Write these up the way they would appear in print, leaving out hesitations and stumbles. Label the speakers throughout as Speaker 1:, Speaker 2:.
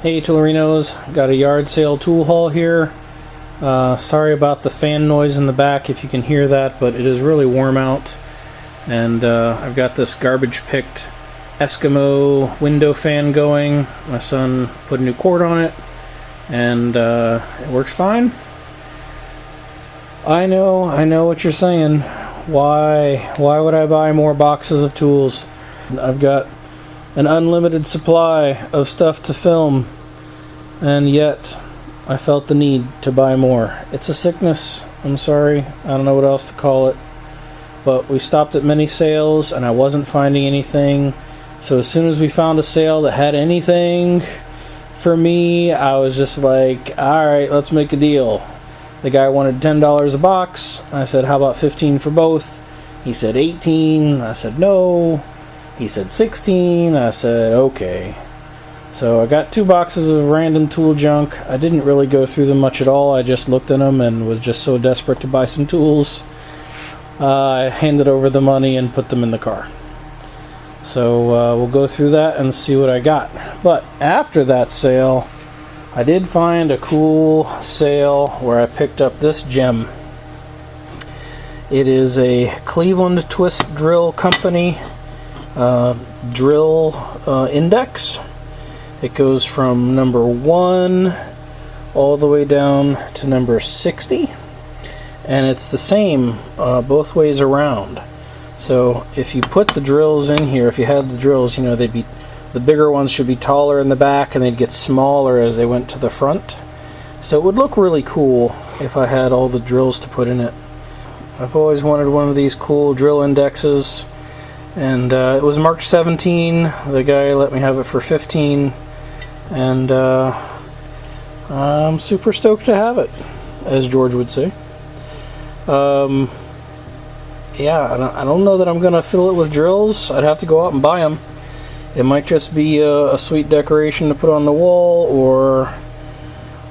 Speaker 1: Hey Toolerinos, got a yard sale tool haul here. Sorry about the fan noise in the back if you can hear that, but it is really warm out. And I've got this garbage picked Eskimo window fan going. My son put a new cord on it and it works fine. I know what you're saying. Why would I buy more boxes of tools? I've got an unlimited supply of stuff to film, and yet I felt the need to buy more. It's a sickness. I'm sorry. I don't know what else to call it. But we stopped at many sales and I wasn't finding anything. So as soon as we found a sale that had anything for me, I was just like, alright, let's make a deal. The guy wanted $10 a box. I said, how about 15 for both? He said 18. I said no. He said 16. I said okay. So I got 2 boxes of random tool junk. I didn't really go through them much at all. I just looked at them and was just so desperate to buy some tools. I handed over the money and put them in the car. So we'll go through that and see what I got. But after that sale, I did find a cool sale where I picked up this gem. It is a Cleveland Twist Drill Company drill index. It goes from number 1 all the way down to number 60, and it's the same both ways around. So if you put the drills in here, if you had the drills, you know, they'd be, the bigger ones should be taller in the back and they'd get smaller as they went to the front. So it would look really cool if I had all the drills to put in it. I've always wanted one of these cool drill indexes, and it was March 17. The guy let me have it for 15, and I'm super stoked to have it, as George would say. Yeah, I don't know that I'm gonna fill it with drills. I'd have to go out and buy them. It might just be a sweet decoration to put on the wall,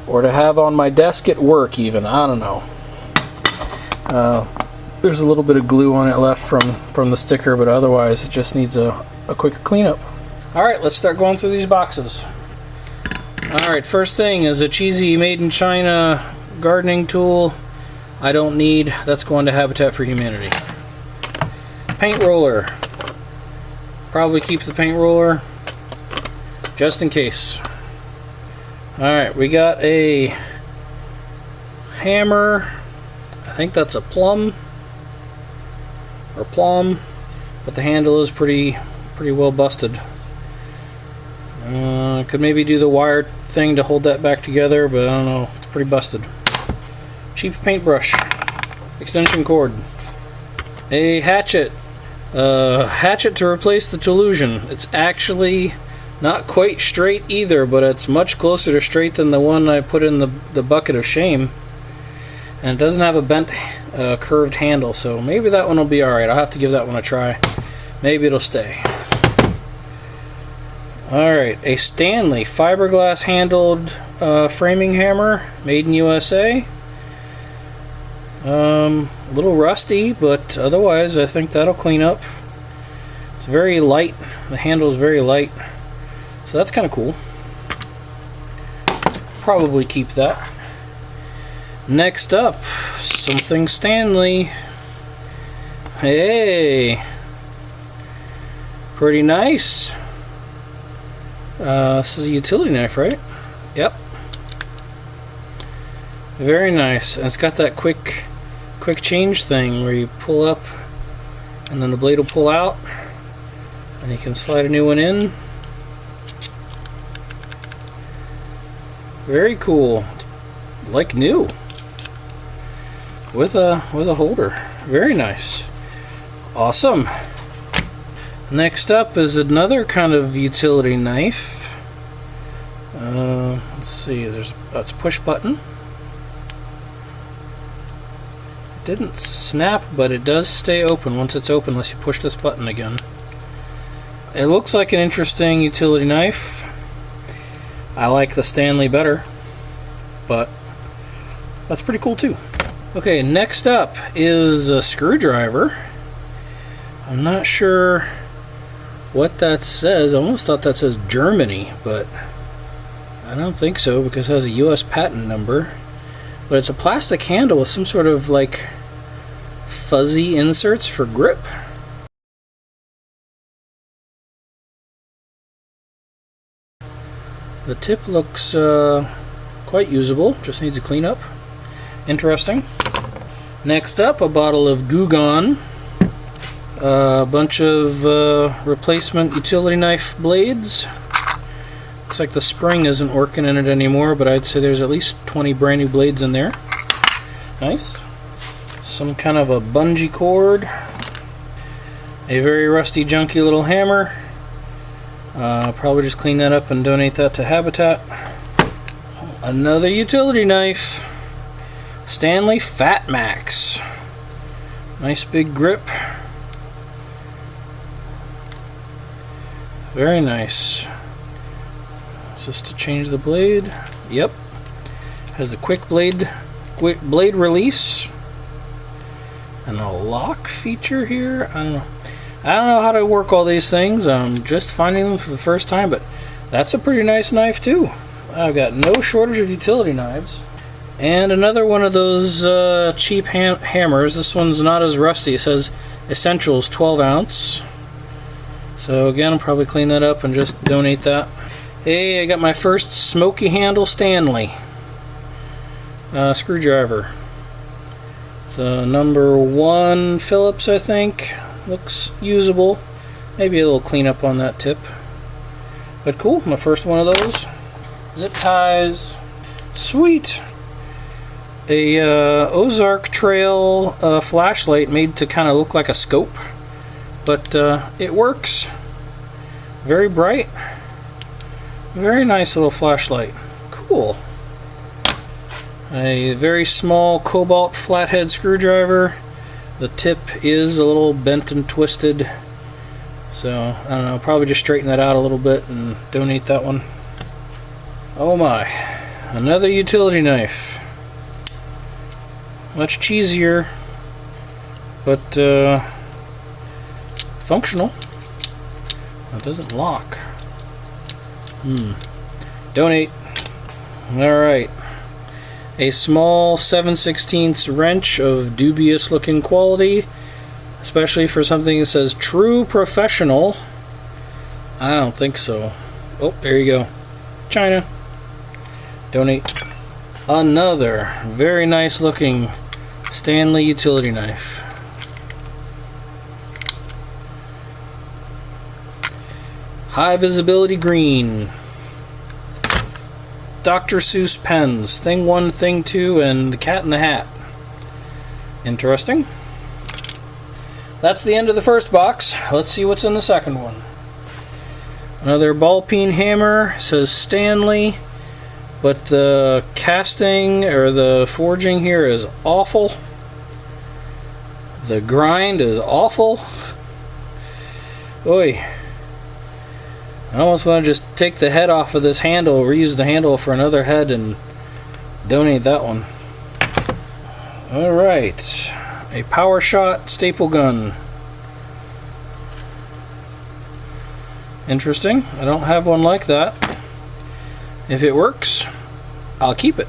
Speaker 1: or to have on my desk at work even. I don't know. There's a little bit of glue on it left from the sticker, but otherwise it just needs a quick cleanup. Alright, let's start going through these boxes. Alright, first thing is a cheesy made in China gardening tool. I don't need. That's going to Habitat for Humanity. Paint roller. Probably keep the paint roller just in case. Alright, we got a hammer. I think that's a plum, but the handle is pretty well busted. Could maybe do the wire thing to hold that back together, but I don't know. It's pretty busted. Cheap paintbrush, extension cord, a hatchet. Hatchet to replace the Tolution. It's actually not quite straight either, but it's much closer to straight than the one I put in the bucket of shame. And it doesn't have a bent, curved handle, so maybe that one will be alright. I'll have to give that one a try. Maybe it'll stay. Alright, a Stanley fiberglass handled framing hammer, made in USA. A little rusty, but otherwise I think that'll clean up. It's very light. The handle's very light, so that's kind of cool. Probably keep that. Next up, something Stanley. Hey, pretty nice. This is a utility knife, right? Yep. Very nice, and it's got that quick change thing where you pull up and then the blade will pull out and you can slide a new one in. Very cool, like new, with a holder. Very nice, awesome. Next up is another kind of utility knife. Let's see, it's a push button. Didn't snap, but it does stay open once it's open unless you push this button again. It looks like an interesting utility knife. I like the Stanley better, but that's pretty cool too. Okay, next up is a screwdriver. I'm not sure what that says. I almost thought that says Germany, but I don't think so, because it has a US patent number. But it's a plastic handle with some sort of like fuzzy inserts for grip. The tip looks quite usable, just needs a cleanup. Interesting. Next up, a bottle of Goo Gone. A bunch of replacement utility knife blades. Looks like the spring isn't working in it anymore, but I'd say there's at least 20 brand new blades in there. Nice. Some kind of a bungee cord. A very rusty, junky little hammer. Probably just clean that up and donate that to Habitat. Another utility knife. Stanley Fat Max. Nice big grip. Very nice. Is this to change the blade? Yep. Has the quick blade release. And a lock feature here. I don't know how to work all these things. I'm just finding them for the first time, but that's a pretty nice knife too. I've got no shortage of utility knives. And another one of those cheap hammers. This one's not as rusty. It says Essentials 12 ounce. So again, I'll probably clean that up and just donate that. Hey, I got my first smoky handle Stanley screwdriver. It's a number 1 Phillips, I think. Looks usable. Maybe a little cleanup on that tip. But cool, my first one of those. Zip ties. Sweet. A Ozark Trail flashlight made to kind of look like a scope. But it works. Very bright. Very nice little flashlight. Cool. A very small cobalt flathead screwdriver. The tip is a little bent and twisted, so I don't know, probably just straighten that out a little bit and donate that one. Oh my, another utility knife. Much cheesier, but functional. It doesn't lock. Donate. Alright. A small 7/16 wrench of dubious looking quality, especially for something that says True Professional. I don't think so. Oh, there you go. China. Donate. Another very nice looking Stanley utility knife. High visibility green. Dr. Seuss pens, Thing 1, Thing 2, and The Cat in the Hat. Interesting. That's the end of the first box. Let's see what's in the second one. Another ball peen hammer. It says Stanley, but the casting or the forging here is awful. The grind is awful. Oy. I almost want to just take the head off of this handle, reuse the handle for another head, and donate that one. Alright. A Power Shot staple gun. Interesting. I don't have one like that. If it works, I'll keep it.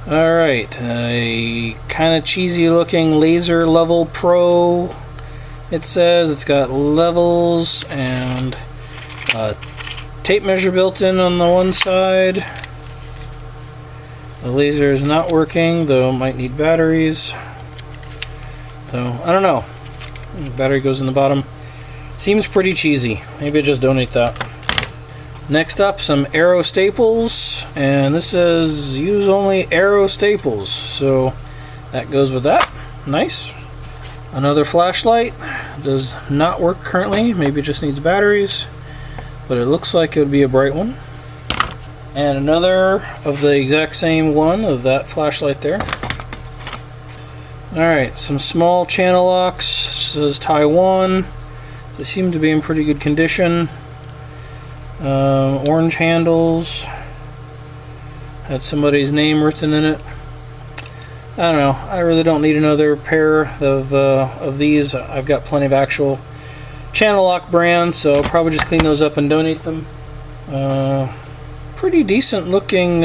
Speaker 1: Alright. A kind of cheesy looking Laser Level Pro. It says it's got levels and a tape measure built in on the one side. The laser is not working, though it might need batteries. So, I don't know. The battery goes in the bottom. Seems pretty cheesy. Maybe I just donate that. Next up, some Arrow staples. And this says use only Arrow staples. So, that goes with that. Nice. Another flashlight. Does not work currently. Maybe it just needs batteries. But it looks like it would be a bright one. And another of the exact same one of that flashlight there. Alright, some small channel locks. Says Taiwan. They seem to be in pretty good condition. Orange handles. Had somebody's name written in it. I don't know. I really don't need another pair of these. I've got plenty of actual channel lock brands, so I'll probably just clean those up and donate them. Pretty decent looking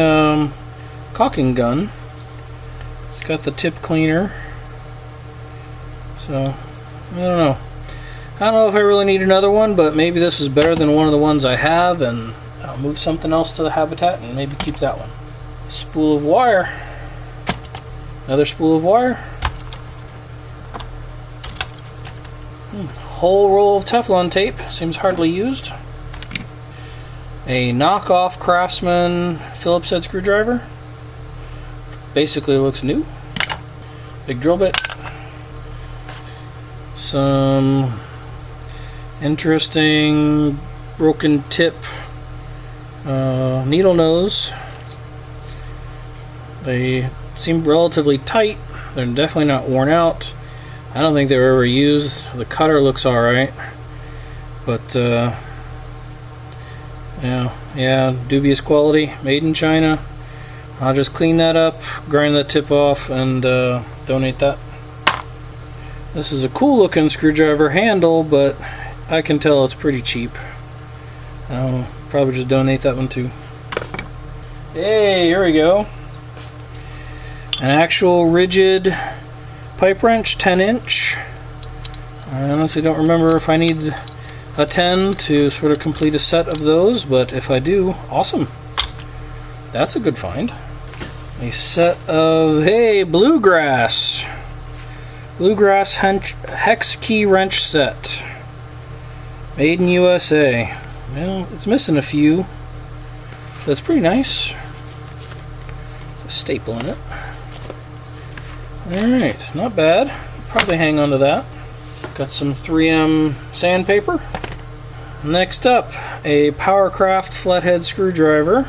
Speaker 1: caulking gun. It's got the tip cleaner. So, I don't know. I don't know if I really need another one, but maybe this is better than one of the ones I have, and I'll move something else to the habitat and maybe keep that one. Spool of wire. Another spool of wire. Whole roll of Teflon tape. Seems hardly used. A knockoff Craftsman Phillips head screwdriver. Basically looks new. Big drill bit. Some interesting broken tip needle nose. They seem relatively tight. They're definitely not worn out. I don't think they were ever used. The cutter looks alright, but yeah, dubious quality, made in China. I'll just clean that up, grind that tip off, and donate that. This is a cool looking screwdriver handle, but I can tell it's pretty cheap. I'll probably just donate that one too. Hey, here we go. An actual rigid pipe wrench, 10-inch. I honestly don't remember if I need a 10 to sort of complete a set of those, but if I do, awesome. That's a good find. A set of, hey, Bluegrass hex key wrench set. Made in USA. Well, it's missing a few. That's pretty nice. There's a staple in it. Alright, not bad. Probably hang on to that. Got some 3M sandpaper. Next up, a Powercraft flathead screwdriver.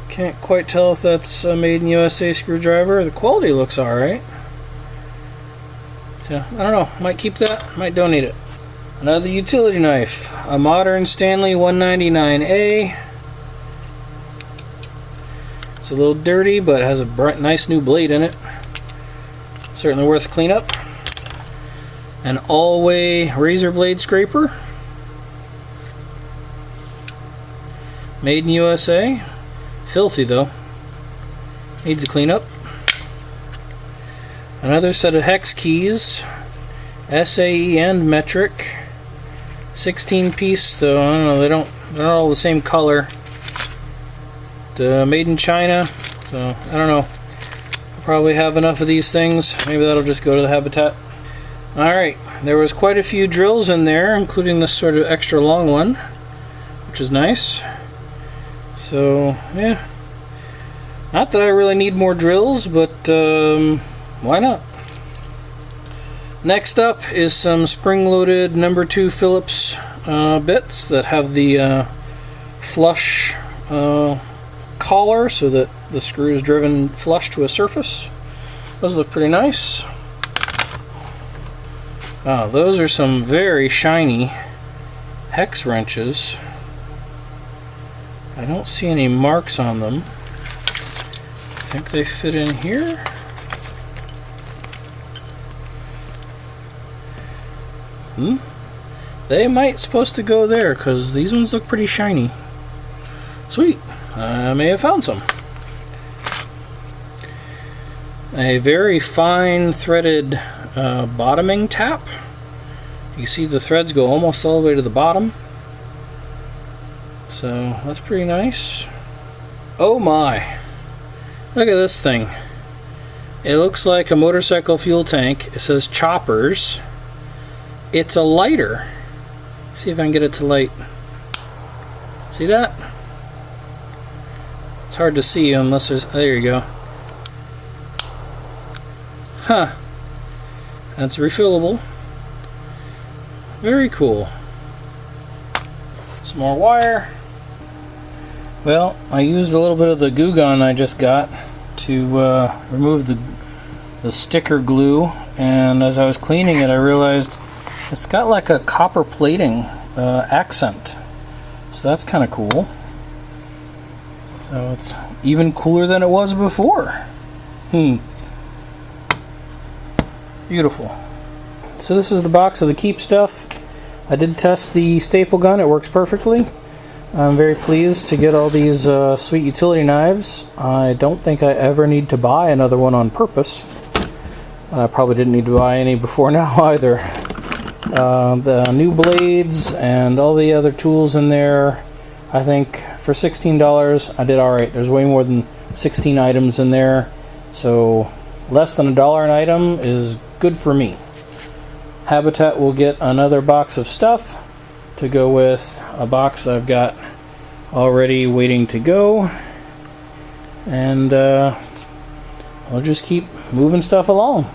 Speaker 1: Can't quite tell if that's a made in USA screwdriver. The quality looks alright. So, I don't know. Might keep that, might donate it. Another utility knife. A modern Stanley 199A. It's a little dirty, but it has a bright, nice new blade in it. Certainly worth cleanup. An Alway razor blade scraper. Made in USA. Filthy though. Needs a cleanup. Another set of hex keys. SAE and metric. 16 piece though. I don't know, they're not all the same color. Made in China, so I don't know. I'll probably have enough of these things. Maybe that'll just go to the habitat. Alright, there was quite a few drills in there, including this sort of extra long one, which is nice. So, yeah. Not that I really need more drills, but why not? Next up is some spring-loaded number 2 Phillips bits that have the flush collar so that the screw is driven flush to a surface. Those look pretty nice. Those are some very shiny hex wrenches. I don't see any marks on them. I think they fit in here. They might supposed to go there because these ones look pretty shiny. Sweet. I may have found some. A very fine threaded bottoming tap. You see the threads go almost all the way to the bottom. So that's pretty nice. Oh my. Look at this thing. It looks like a motorcycle fuel tank. It says Choppers. It's a lighter. See if I can get it to light. See that? It's hard to see unless there's... There you go. Huh. That's refillable. Very cool. Some more wire. Well, I used a little bit of the Goo Gun I just got to remove the sticker glue, and as I was cleaning it I realized it's got like a copper plating accent. So that's kind of cool. So it's even cooler than it was before. Beautiful. So this is the box of the Keep stuff. I did test the staple gun. It works perfectly. I'm very pleased to get all these sweet utility knives. I don't think I ever need to buy another one on purpose. I probably didn't need to buy any before now either. The new blades and all the other tools in there, I think for $16 I did alright. There's way more than 16 items in there, so less than $1 an item is good for me. Habitat will get another box of stuff to go with a box I've got already waiting to go, and I'll just keep moving stuff along.